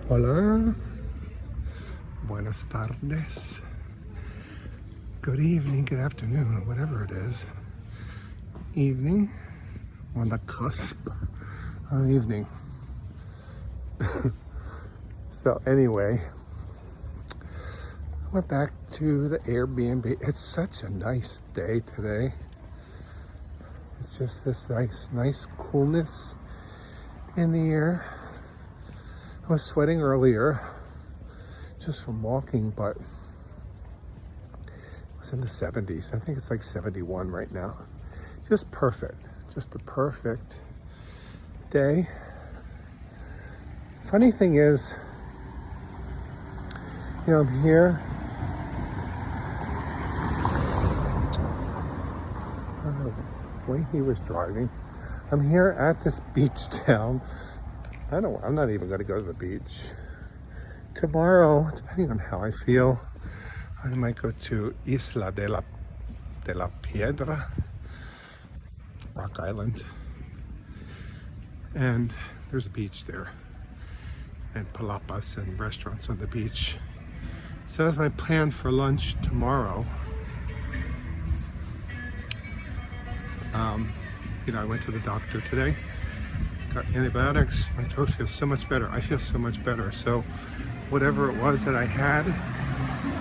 Hola. Buenas tardes. Good evening, good afternoon, whatever it is. Evening. On the cusp of evening. So anyway, I went back to the Airbnb. It's such a nice day today. It's just this nice coolness in the air. I was sweating earlier just from walking, but it was in the 70s. I think it's like 71 right now. Just perfect. Just a perfect day. Funny thing is, you know, I'm here. The way he was driving. I'm here at this beach town. I'm not even going to go to the beach. Tomorrow, depending on how I feel, I might go to Isla de la Piedra, Rock Island. And there's a beach there. And palapas and restaurants on the beach. So that's my plan for lunch tomorrow. You know, I went to the doctor today, got antibiotics. My throat feels so much better. I feel so much better. So whatever it was that I had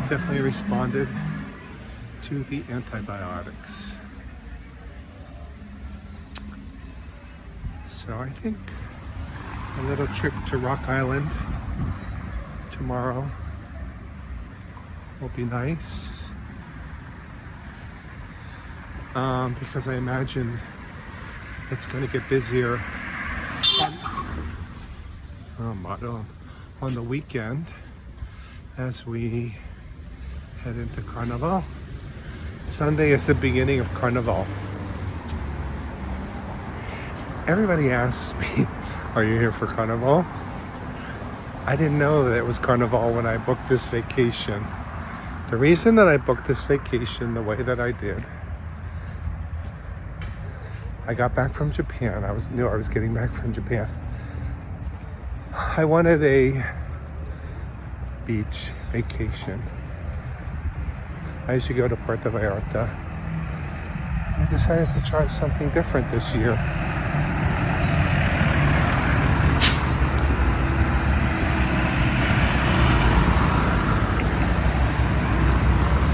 definitely responded to the antibiotics. So I think a little trip to Rock Island tomorrow will be nice. Because I imagine it's going to get busier on the weekend as we head into Carnival. Sunday is the beginning of Carnival. Everybody asks me, are you here for Carnival? I didn't know that it was Carnival when I booked this vacation. The reason that I booked this vacation the way that I did, I got back from Japan. I knew I was getting back from Japan. I wanted a beach vacation. I used to go to Puerto Vallarta. I decided to try something different this year.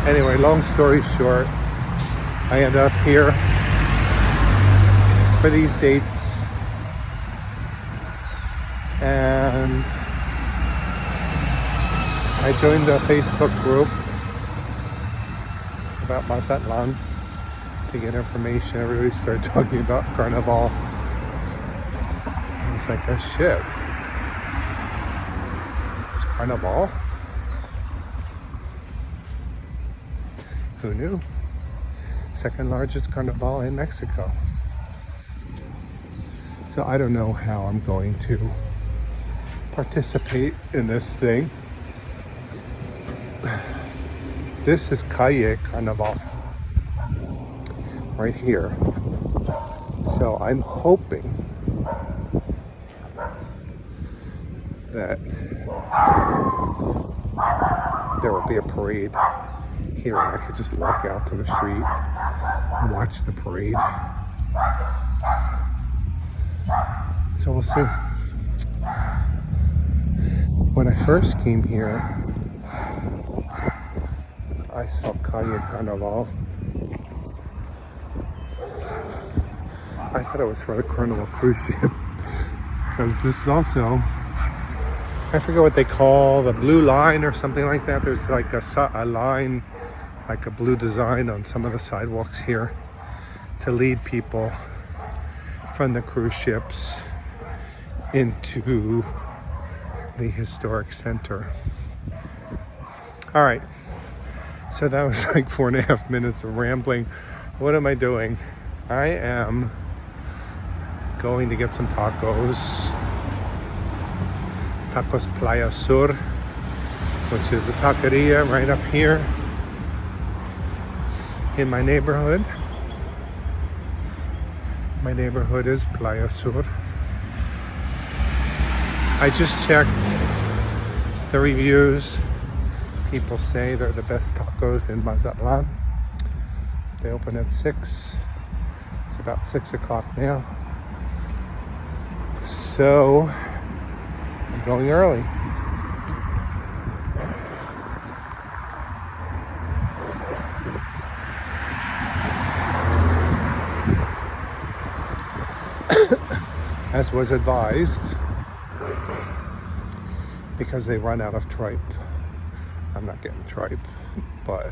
Anyway, long story short, I ended up here for these dates, and I joined a Facebook group about Mazatlán to get information. Everybody started talking about Carnival. I was like, oh shit, it's Carnival? Who knew? Second largest Carnival in Mexico. So I don't know how I'm going to participate in this thing. This is Calle Carnival right here. So I'm hoping that there will be a parade here and I could just walk out to the street and watch the parade. So we'll see. When I first came here, I saw Calle Carnival. I thought it was for the Carnival cruise ship. Because this is also, I forget what they call the blue line or something like that. There's like a line, like a blue design on some of the sidewalks here to lead people from the cruise ships into the historic center. All right, so that was like 4.5 minutes of rambling. What am I doing? I am going to get some tacos. Tacos Playa Sur, which is a taqueria right up here in my neighborhood. My neighborhood is Playa Sur. I just checked the reviews. People say they're the best tacos in Mazatlán. They open at 6. It's about 6 o'clock now. So I'm going early. As was advised, because they run out of tripe. I'm not getting tripe, but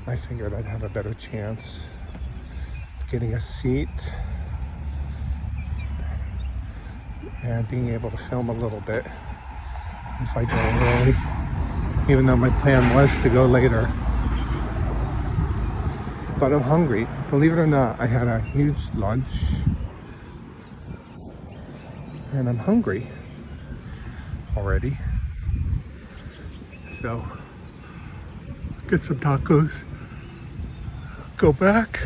I figured I'd have a better chance of getting a seat and being able to film a little bit if I go early, even though my plan was to go later. But I'm hungry. Believe it or not, I had a huge lunch and I'm hungry already. So get some tacos, go back,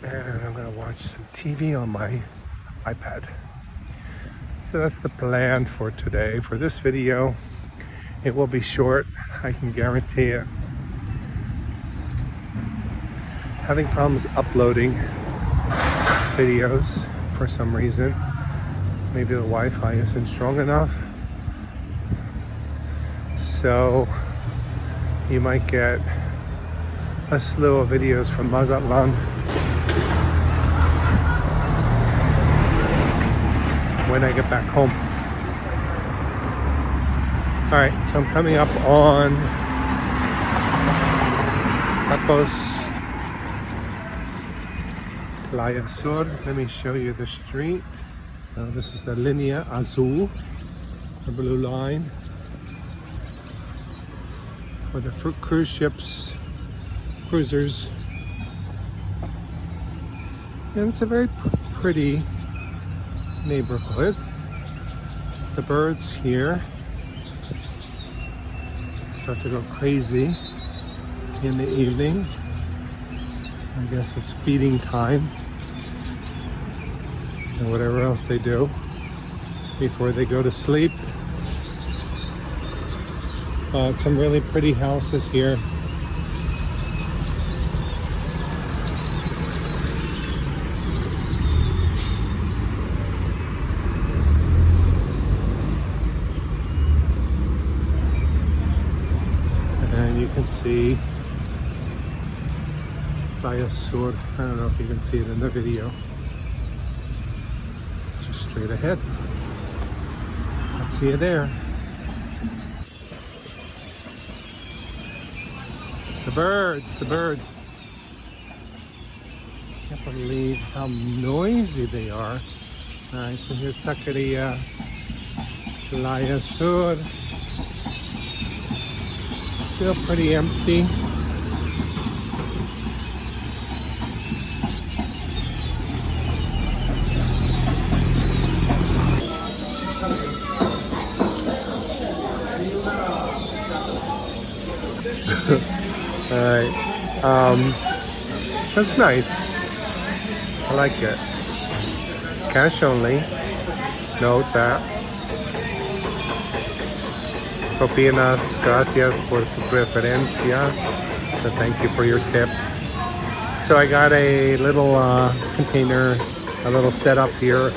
and I'm gonna watch some TV on my iPad. So that's the plan for today. For this video, it will be short, I can guarantee it. Having problems uploading videos for some reason. Maybe the Wi-Fi isn't strong enough. So you might get a slew of videos from Mazatlán when I get back home. All right, so I'm coming up on Tacos Playa Sur. Let me show you the street. This is the Línea Azul, the blue line, where the cruise ships, cruisers. And it's a very pretty neighborhood. The birds here start to go crazy in the evening. I guess it's feeding time. And whatever else they do before they go to sleep. Some really pretty houses here. And you can see Playa Sur. I don't know if you can see it in the video. Straight ahead. I'll see you there. The birds, the birds. Can't believe how noisy they are. Alright, so here's Taqueria Playa Sur. Still pretty empty. Alright, that's nice. I like it. Cash only. Note that. Propinas, gracias por su preferencia. So thank you for your tip. So I got a little container, a little setup here.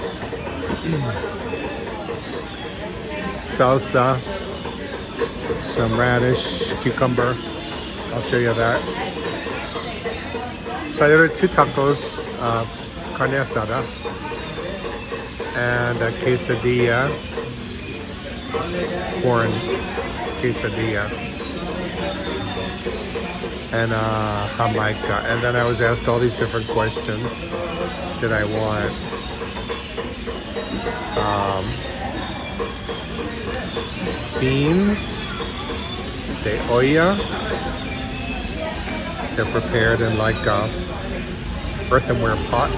Salsa, some radish, cucumber. I'll show you that. So I ordered 2 tacos, carne asada, and a quesadilla, corn quesadilla, and jamaica. And then I was asked all these different questions that I want. Beans de olla. They're prepared in like a earthenware pot.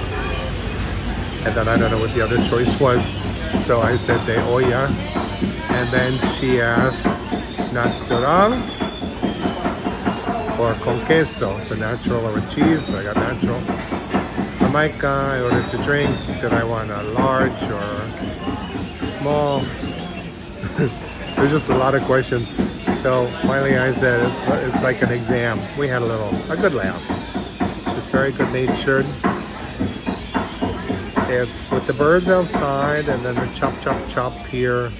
And then I don't know what the other choice was. So I said de olla. And then she asked natural or con queso. So natural or with cheese. So I got natural. Jamaica, I ordered to drink. Did I want a large or small? There's just a lot of questions. So finally I said it's like an exam. We had a good laugh. She's very good natured. It's with the birds outside and then the chop chop chop here.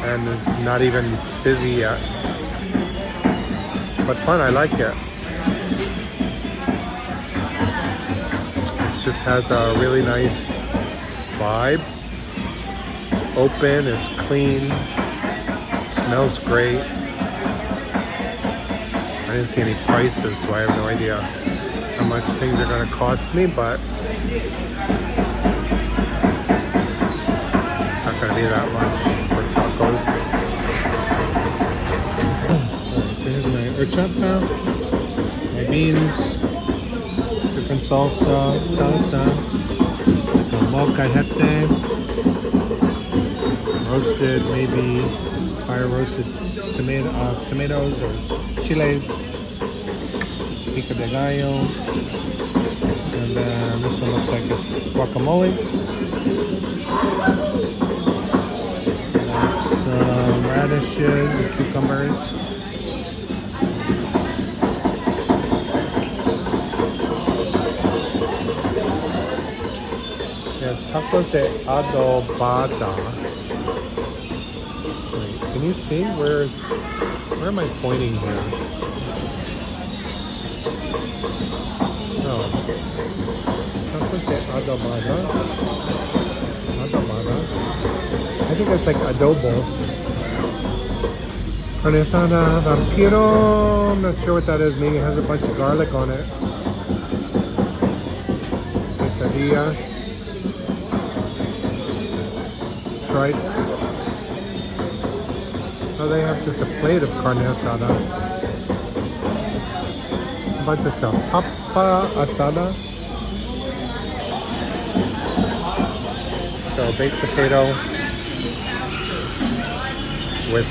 And it's not even busy yet. But fun, I like it. It just has a really nice vibe. It's open, it's clean, it smells great. I didn't see any prices, so I have no idea how much things are going to cost me, but it's not going to be that much for tacos. Alright, so here's my horchata, my beans, different salsa, molcajete, roasted, maybe fire roasted tomatoes or chiles, pico de gallo, and then this one looks like it's guacamole. That's radishes and cucumbers. Tacos de adobada. Wait, can you see? Where am I pointing here? Oh. Tacos de adobada. I think it's like adobo. Carne asada, vampiro. I'm not sure what that is. Maybe it has a bunch of garlic on it. Quesadilla. Right. So they have just a plate of carne asada. A bunch of stuff. Papa asada. So baked potato with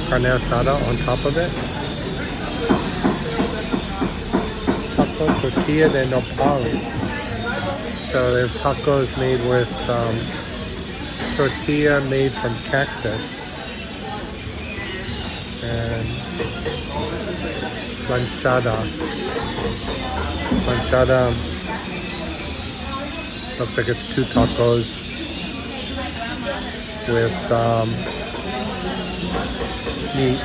carne asada on top of it. Taco tortilla de nopal. So they have tacos made with tortilla made from cactus and planchada looks like it's 2 tacos with meat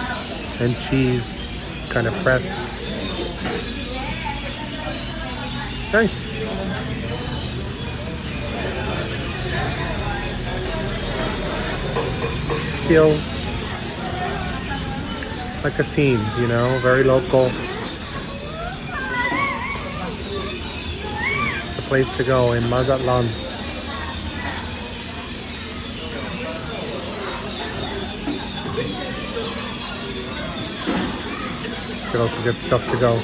and cheese. It's kind of pressed. Nice. Feels like a scene, you know, very local. The place to go in Mazatlán. Could also get stuff to go.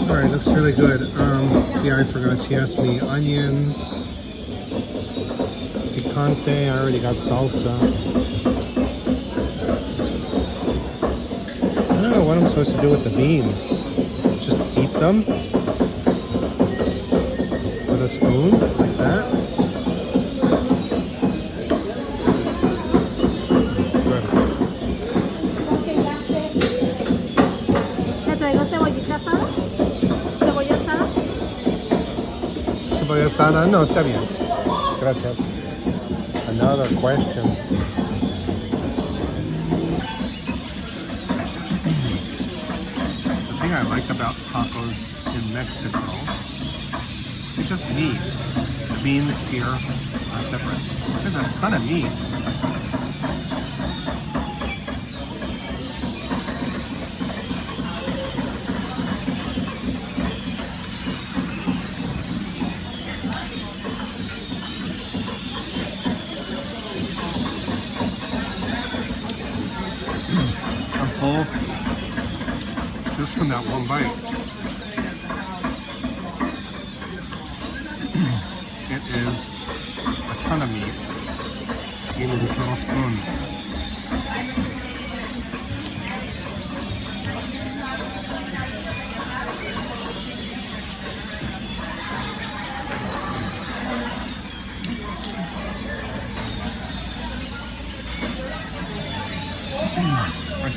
Alright, looks really good. Yeah, I forgot she asked me onions, picante, I already got salsa. I don't know what I'm supposed to do with the beans. Just eat them with a spoon, like that. Sana? No, está bien. Gracias. Another question. The thing I like about tacos in Mexico is just meat. The beans here are separate. There's a ton of meat. Just from that one bite. It is a ton of meat. Just give me this little spoon.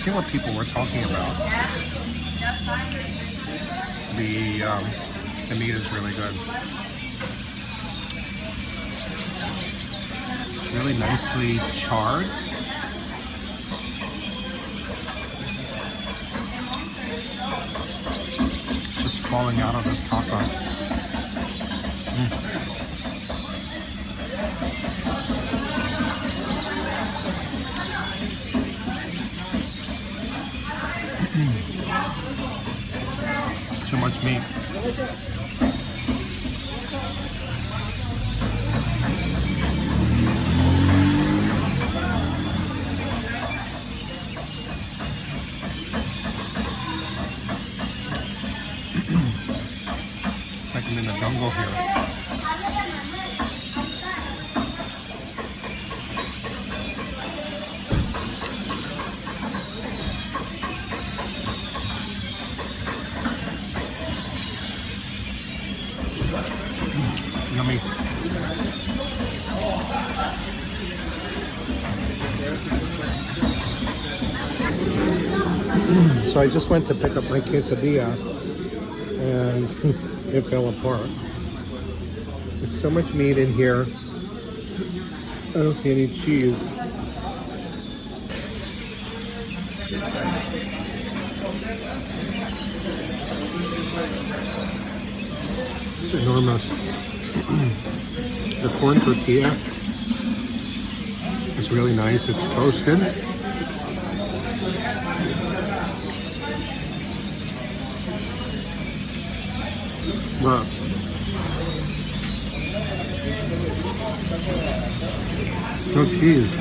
see what people were talking about. The meat is really good. It's really nicely charred. Just falling out of this taco. Too much meat. It's like I'm in the jungle here. Yummy. So I just went to pick up my quesadilla and it fell apart. There's so much meat in here. I don't see any cheese. It's enormous. The corn tortilla is really nice. It's toasted. But no cheese.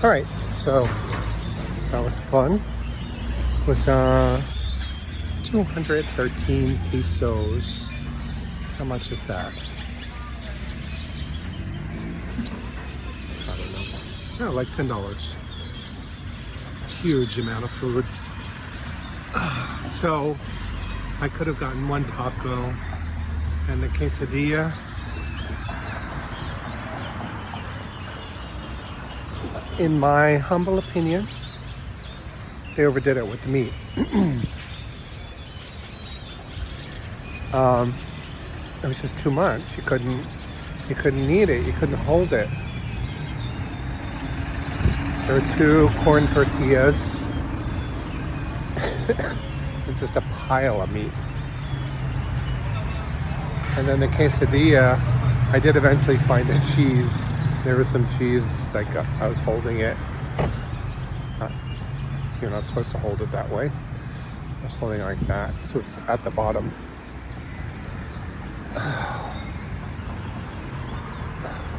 All right, so that was fun. It was 213 pesos. How much is that? I don't know. Yeah, like $10. Huge amount of food. So I could have gotten one taco and the quesadilla. In my humble opinion, they overdid it with the meat. It was just too much. You couldn't eat it. You couldn't hold it. There were 2 corn tortillas. It's just a pile of meat. And then the quesadilla, I did eventually find the cheese. There was some cheese, like I was holding it. You're not supposed to hold it that way. I was holding it like that, so it's at the bottom.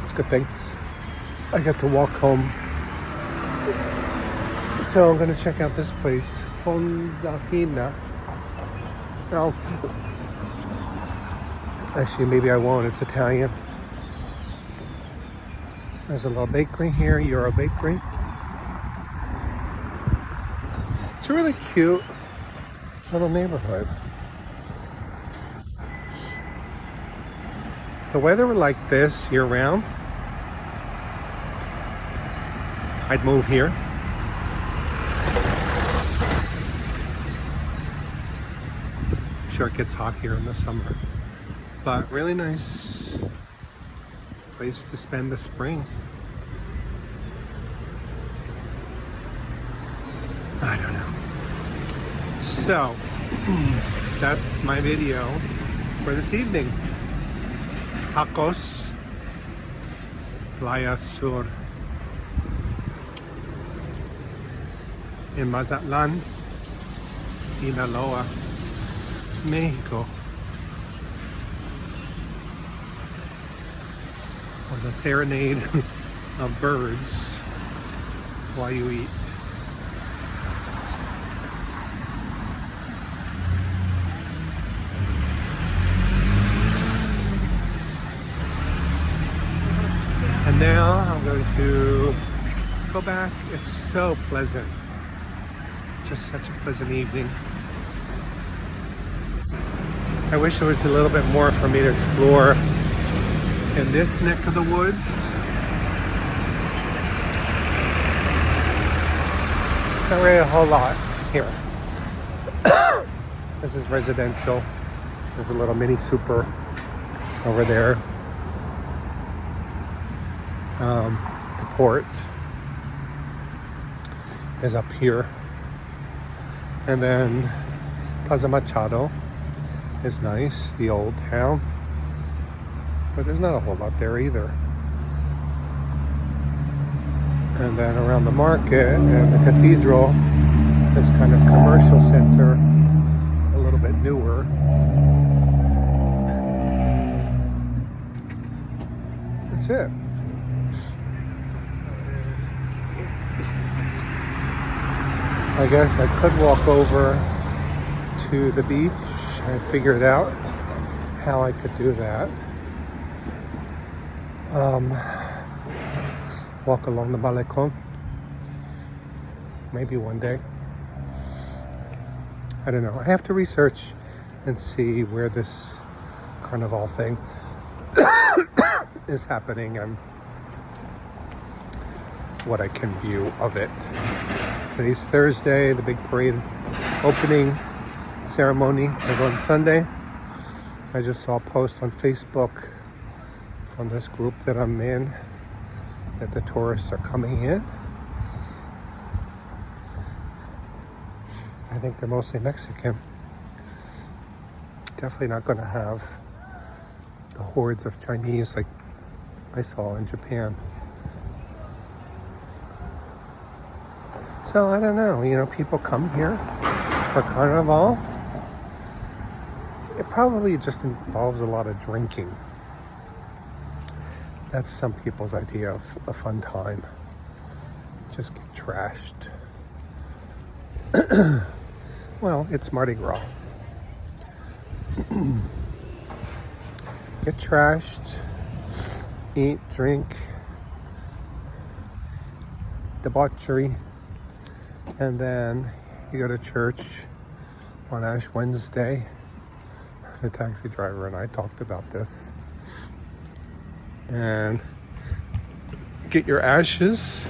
It's a good thing I get to walk home. So I'm gonna check out this place, Fondafina. No, actually maybe I won't, it's Italian. There's a little bakery here, Euro Bakery. It's a really cute little neighborhood. If the weather were like this year round, I'd move here. I'm sure it gets hot here in the summer, but really nice place to spend the spring. I don't know. So that's my video for this evening. Tacos, Playa Sur in Mazatlán, Sinaloa, Mexico. Or the serenade of birds while you eat. And now I'm going to go back. It's so pleasant. Just such a pleasant evening. I wish there was a little bit more for me to explore in this neck of the woods. Not really a whole lot here. This is residential. There's a little mini super over there. The port is up here. And then Plaza Machado is nice, the old town. But there's not a whole lot there either. And then around the market and the cathedral, this kind of commercial center, a little bit newer. That's it. I guess I could walk over to the beach. I figured out how I could do that. Walk along the Malecón. Maybe one day. I don't know. I have to research and see where this carnival thing is happening and what I can view of it. Today's Thursday. The big parade opening ceremony is on Sunday. I just saw a post on Facebook from this group that I'm in that the tourists are coming in. I think they're mostly Mexican. Definitely not going to have the hordes of Chinese like I saw in Japan. So I don't know, you know, people come here for Carnival. It probably just involves a lot of drinking. That's some people's idea of a fun time. Just get trashed. Well, it's Mardi Gras. Get trashed, eat, drink, debauchery, and then you go to church on Ash Wednesday. The taxi driver and I talked about this. And get your ashes.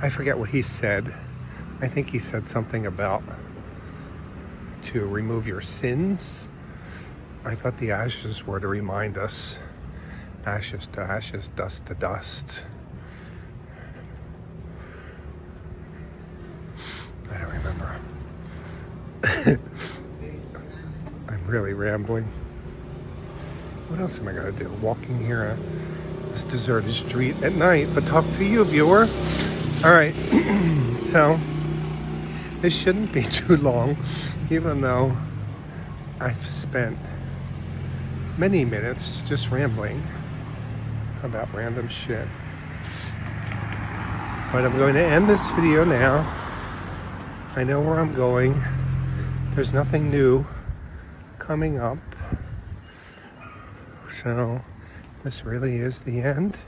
I forget what he said. I think he said something about to remove your sins. I thought the ashes were to remind us. Ashes to ashes, dust to dust. I don't remember. I'm really rambling. What else am I going to do? Walking here at this deserted street at night, but talk to you, viewer. All right. So, this shouldn't be too long, even though I've spent many minutes just rambling about random shit. But I'm going to end this video now. I know where I'm going. There's nothing new coming up. So this really is the end.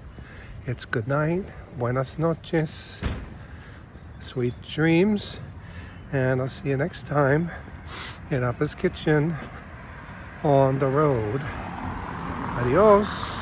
It's good night. Buenas noches. Sweet dreams. And I'll see you next time in Appa's Kitchen on the road. Adios.